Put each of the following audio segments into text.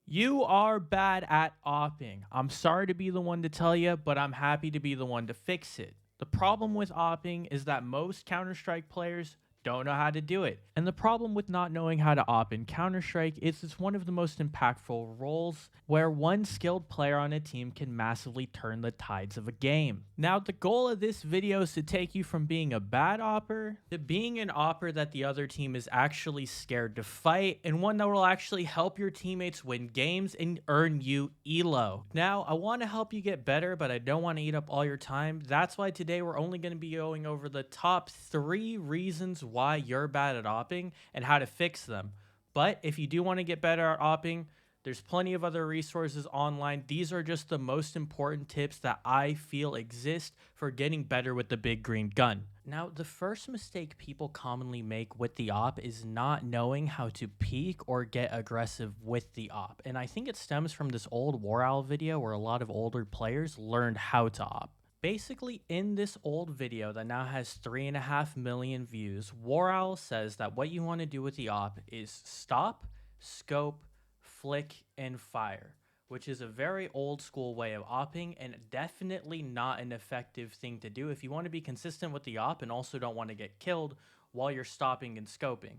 You are bad at opping. I'm sorry to be the one to tell you, but I'm happy to be the one to fix it. The problem with opping is that most Counter-Strike players don't know how to do it. And the problem with not knowing how to op in Counter-Strike is it's one of the most impactful roles where one skilled player on a team can massively turn the tides of a game. Now, the goal of this video is to take you from being a bad opper to being an opper that the other team is actually scared to fight, and one that will actually help your teammates win games and earn you elo. Now, I want to help you get better, but I don't want to eat up all your time. That's why today we're only going to be going over the top 3 reasons why you're bad at opping and how to fix them. But if you do want to get better at opping, there's plenty of other resources online. These are just the most important tips that I feel exist for getting better with the big green gun. Now, the first mistake people commonly make with the op is not knowing how to peek or get aggressive with the op. And I think it stems from this old War Owl video where a lot of older players learned how to op. Basically, in this old video that now has 3.5 million views, War Owl says that what you want to do with the op is stop, scope, flick, and fire, which is a very old school way of opping and definitely not an effective thing to do if you want to be consistent with the op and also don't want to get killed while you're stopping and scoping.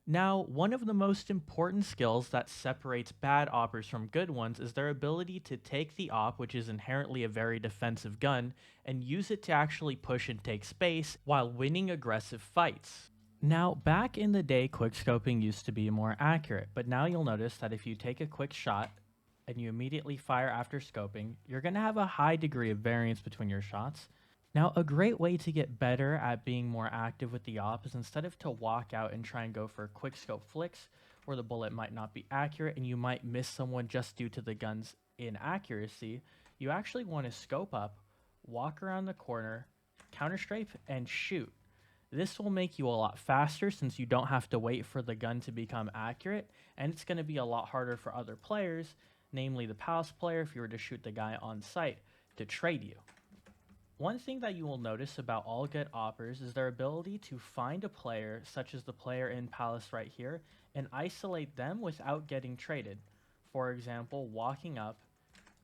Now, one of the most important skills that separates bad oppers from good ones is their ability to take the op, which is inherently a very defensive gun, and use it to actually push and take space while winning aggressive fights. Now, back in the day, quickscoping used to be more accurate, but now you'll notice that if you take a quick shot and you immediately fire after scoping, you're going to have a high degree of variance between your shots. Now, a great way to get better at being more active with the op is instead of to walk out and try and go for quick scope flicks, where the bullet might not be accurate and you might miss someone just due to the gun's inaccuracy, you actually want to scope up, walk around the corner, counter strafe, and shoot. This will make you a lot faster since you don't have to wait for the gun to become accurate, and it's going to be a lot harder for other players, namely the palace player if you were to shoot the guy on site, to trade you. One thing that you will notice about all good oppers is their ability to find a player, such as the player in Palace right here, and isolate them without getting traded. For example, walking up,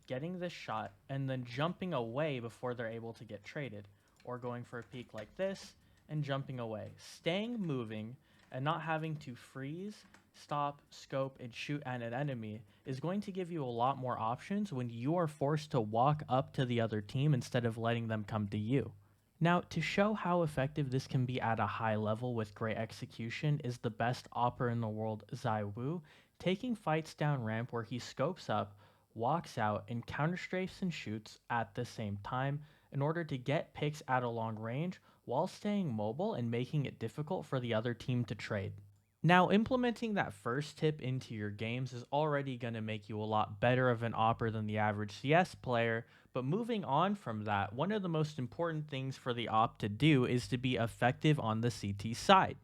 getting this shot, and then jumping away before they're able to get traded, or going for a peek like this and jumping away. Staying moving and not having to freeze, stop, scope, and shoot at an enemy is going to give you a lot more options when you are forced to walk up to the other team instead of letting them come to you. Now, to show how effective this can be at a high level with great execution is the best opper in the world, Zai Wu, taking fights down ramp where he scopes up, walks out, and counterstrafes and shoots at the same time in order to get picks at a long range while staying mobile and making it difficult for the other team to trade. Now, implementing that first tip into your games is already going to make you a lot better of an opper than the average CS player, but moving on from that, one of the most important things for the op to do is to be effective on the CT side.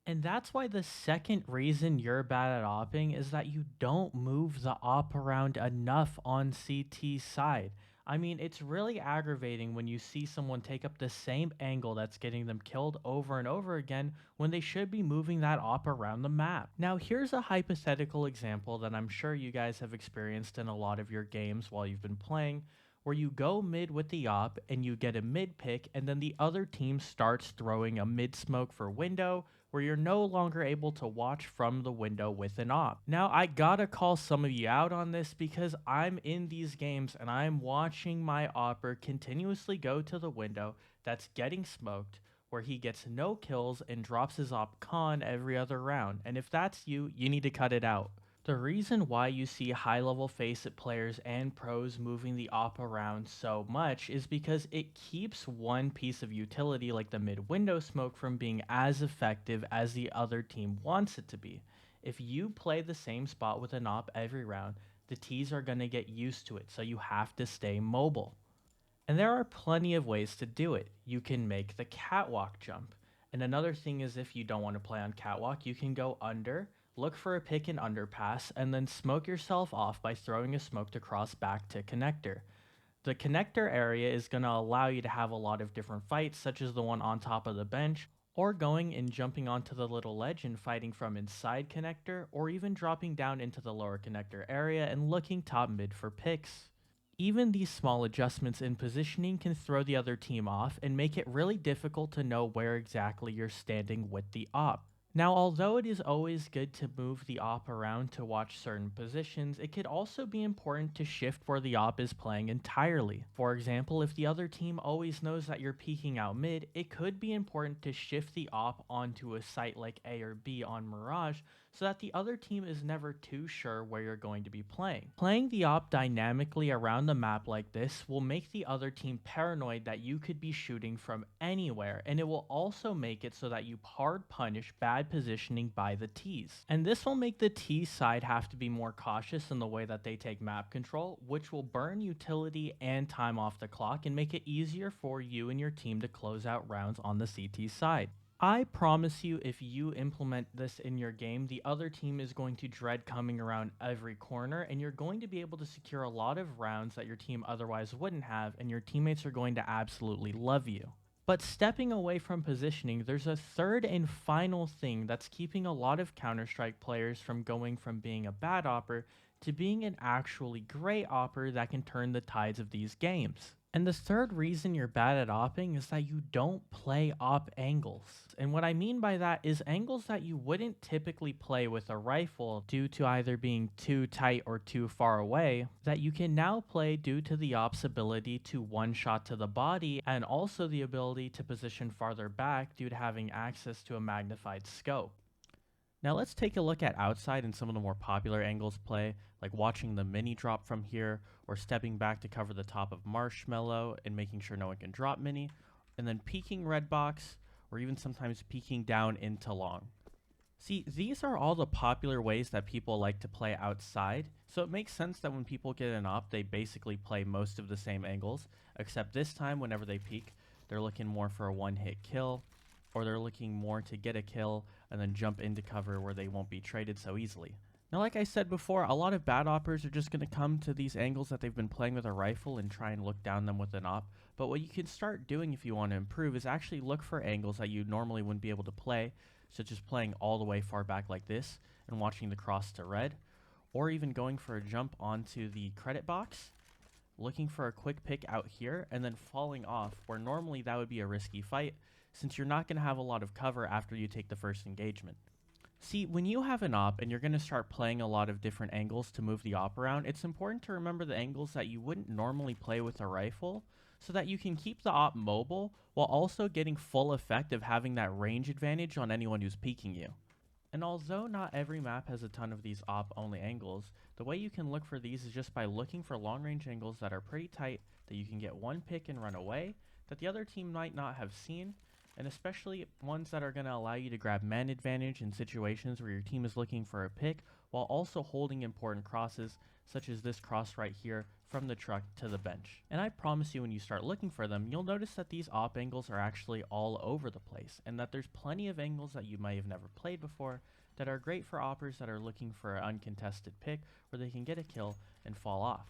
And that's why the second reason you're bad at opping is that you don't move the op around enough on CT side. I mean, it's really aggravating when you see someone take up the same angle that's getting them killed over and over again when they should be moving that op around the map. Now, here's a hypothetical example that I'm sure you guys have experienced in a lot of your games while you've been playing, where you go mid with the op and you get a mid pick, and then the other team starts throwing a mid smoke for window where you're no longer able to watch from the window with an op. Now, I gotta call some of you out on this because I'm in these games and I'm watching my opper continuously go to the window that's getting smoked, where he gets no kills and drops his op con every other round. And if that's you, you need to cut it out. The reason why you see high-level Faceit players and pros moving the op around so much is because it keeps one piece of utility like the mid-window smoke from being as effective as the other team wants it to be. If you play the same spot with an op every round, the Ts are going to get used to it, so you have to stay mobile. And there are plenty of ways to do it. You can make the catwalk jump. And another thing is if you don't want to play on catwalk, you can go under, look for a pick and underpass, and then smoke yourself off by throwing a smoke to cross back to connector. The connector area is going to allow you to have a lot of different fights, such as the one on top of the bench, or going and jumping onto the little ledge and fighting from inside connector, or even dropping down into the lower connector area and looking top mid for picks. Even these small adjustments in positioning can throw the other team off and make it really difficult to know where exactly you're standing with the op. Now, although it is always good to move the op around to watch certain positions, it could also be important to shift where the op is playing entirely. For example, if the other team always knows that you're peeking out mid, it could be important to shift the op onto a site like A or B on Mirage so that the other team is never too sure where you're going to be playing. Playing the op dynamically around the map like this will make the other team paranoid that you could be shooting from anywhere, and it will also make it so that you hard punish bad positioning by the Ts. And this will make the T side have to be more cautious in the way that they take map control, which will burn utility and time off the clock and make it easier for you and your team to close out rounds on the CT side. I promise you, if you implement this in your game, the other team is going to dread coming around every corner, and you're going to be able to secure a lot of rounds that your team otherwise wouldn't have, and your teammates are going to absolutely love you. But stepping away from positioning, there's a third and final thing that's keeping a lot of Counter-Strike players from going from being a bad opper to being an actually great opper that can turn the tides of these games. And the third reason you're bad at opping is that you don't play op angles. And what I mean by that is angles that you wouldn't typically play with a rifle due to either being too tight or too far away, that you can now play due to the op's ability to one shot to the body and also the ability to position farther back due to having access to a magnified scope. Now let's take a look at outside and some of the more popular angles play, like watching the mini drop from here, or stepping back to cover the top of Marshmallow and making sure no one can drop mini, and then peeking red box, or even sometimes peeking down into long. See, these are all the popular ways that people like to play outside, so it makes sense that when people get an op, they basically play most of the same angles, except this time whenever they peek, they're looking more for a one-hit kill, or they're looking more to get a kill and then jump into cover where they won't be traded so easily. Now, like I said before, a lot of bad oppers are just going to come to these angles that they've been playing with a rifle and try and look down them with an op. But what you can start doing if you want to improve is actually look for angles that you normally wouldn't be able to play, such as playing all the way far back like this and watching the cross to red, or even going for a jump onto the credit box, looking for a quick pick out here, and then falling off, where normally that would be a risky fight, since you're not going to have a lot of cover after you take the first engagement. See, when you have an op and you're going to start playing a lot of different angles to move the op around, it's important to remember the angles that you wouldn't normally play with a rifle, so that you can keep the op mobile while also getting full effect of having that range advantage on anyone who's peeking you. And although not every map has a ton of these op-only angles, the way you can look for these is just by looking for long-range angles that are pretty tight, that you can get one pick and run away, that the other team might not have seen, and especially ones that are going to allow you to grab man advantage in situations where your team is looking for a pick, while also holding important crosses, such as this cross right here from the truck to the bench. And I promise you, when you start looking for them, you'll notice that these op angles are actually all over the place, and that there's plenty of angles that you might have never played before that are great for oppers that are looking for an uncontested pick where they can get a kill and fall off.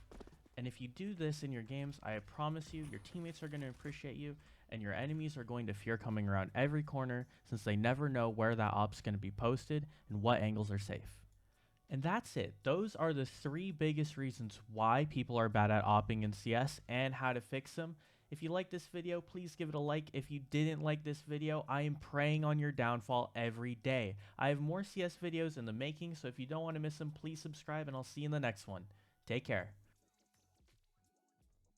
And if you do this in your games, I promise you, your teammates are going to appreciate you, and your enemies are going to fear coming around every corner, since they never know where that op's going to be posted and what angles are safe. And that's it. Those are the 3 biggest reasons why people are bad at opping in CS and how to fix them. If you like this video, please give it a like. If you didn't like this video, I am preying on your downfall every day. I have more CS videos in the making, so if you don't want to miss them, please subscribe, and I'll see you in the next one. Take care.